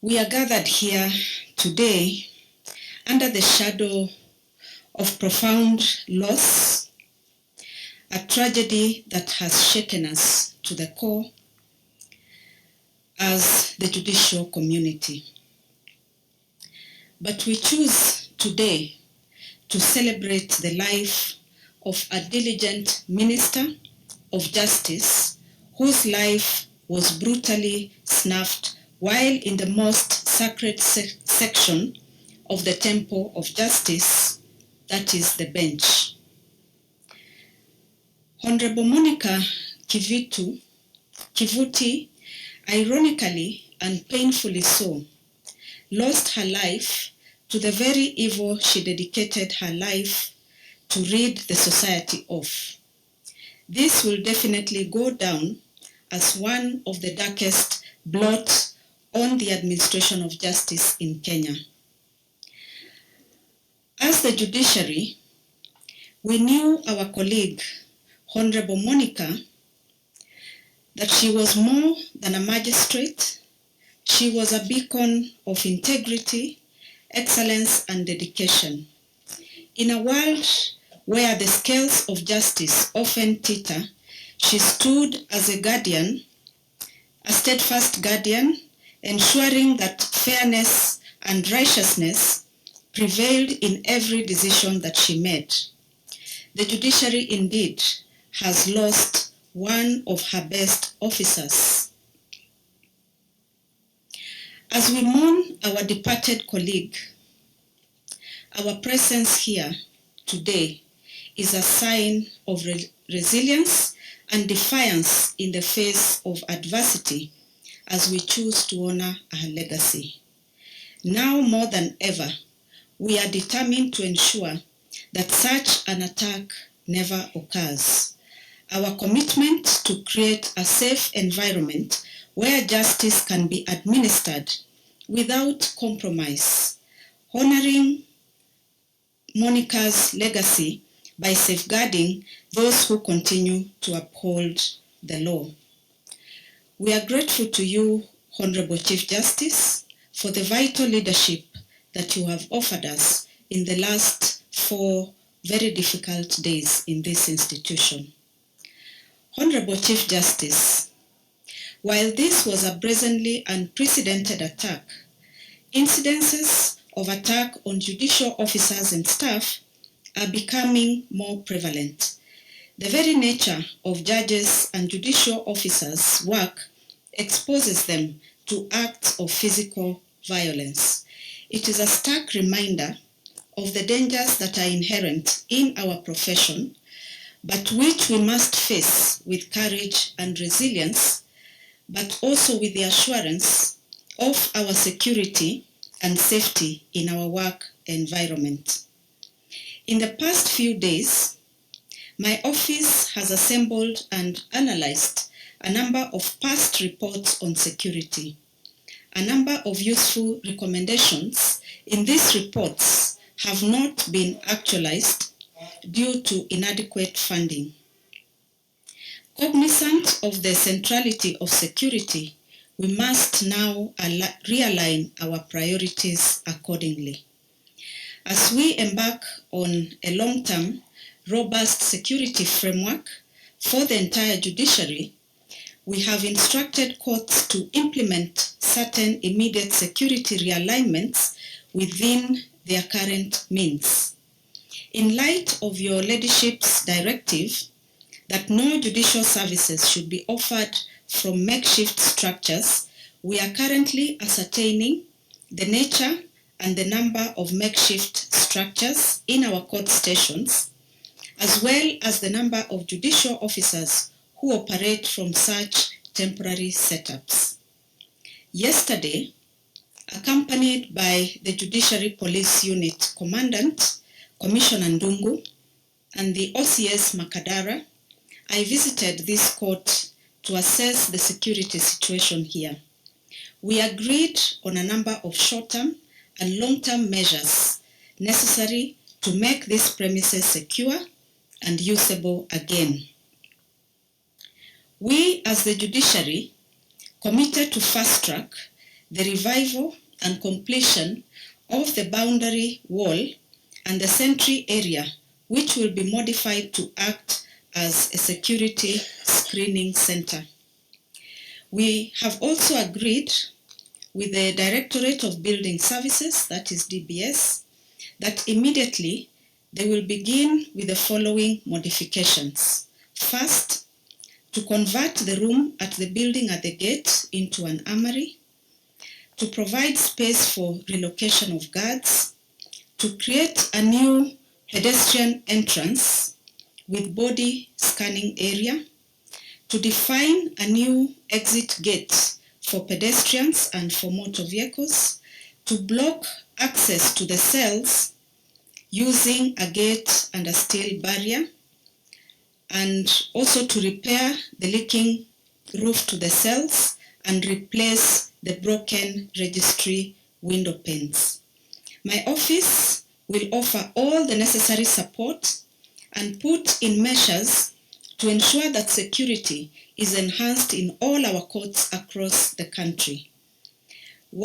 We are gathered here today under the shadow of profound loss, a tragedy that has shaken us to the core as the judicial community. But we choose today to celebrate the life of a diligent minister of justice whose life was brutally snuffed while in the most sacred section of the temple of justice, that is the bench. Honorable Monica Kivuti, ironically and painfully so, lost her life to the very evil she dedicated her life to rid the society of. This will definitely go down as one of the darkest blots on the administration of justice in Kenya. As the judiciary, we knew our colleague, Honorable Monica, that she was more than a magistrate. She was a beacon of integrity, excellence, and dedication. In a world where the scales of justice often teeter, she stood as a guardian, a steadfast guardian, ensuring that fairness and righteousness prevailed in every decision that she made. The judiciary indeed has lost one of her best officers. As we mourn our departed colleague, our presence here today is a sign of resilience and defiance in the face of adversity as we choose to honor her legacy. Now more than ever, we are determined to ensure that such an attack never occurs. Our commitment to create a safe environment where justice can be administered without compromise, honoring Monica's legacy by safeguarding those who continue to uphold the law. We are grateful to you, Honorable Chief Justice, for the vital leadership that you have offered us in the last 4 very difficult days in this institution. Honorable Chief Justice, while this was a brazenly unprecedented attack, incidences of attack on judicial officers and staff are becoming more prevalent. The very nature of judges and judicial officers' work exposes them to acts of physical violence. It is a stark reminder of the dangers that are inherent in our profession, but which we must face with courage and resilience, but also with the assurance of our security and safety in our work environment. In the past few days, my office has assembled and analyzed a number of past reports on security. A number of useful recommendations in these reports have not been actualized due to inadequate funding. Cognizant of the centrality of security, we must now realign our priorities accordingly. As we embark on a long-term, robust security framework for the entire judiciary, we have instructed courts to implement certain immediate security realignments within their current means. In light of your leadership's directive that no judicial services should be offered from makeshift structures, we are currently ascertaining the nature and the number of makeshift structures in our court stations, as well as the number of judicial officers who operate from such temporary setups. Yesterday, accompanied by the Judiciary Police Unit Commandant, Commissioner Ndungu, and the OCS Makadara, I visited this court to assess the security situation here. We agreed on a number of short-term and long-term measures necessary to make these premises secure and usable again. We, as the judiciary, committed to fast-track the revival and completion of the boundary wall and the sentry area, which will be modified to act as a security screening center. We have also agreed with the Directorate of Building Services, that is DBS, that immediately they will begin with the following modifications. First, to convert the room at the building at the gate into an armory, to provide space for relocation of guards, to create a new pedestrian entrance with body scanning area, to define a new exit gate for pedestrians and for motor vehicles, to block access to the cells using a gate and a steel barrier, and also to repair the leaking roof to the cells and replace the broken registry window panes. My office will offer all the necessary support and put in measures to ensure that security is enhanced in all our courts across the country.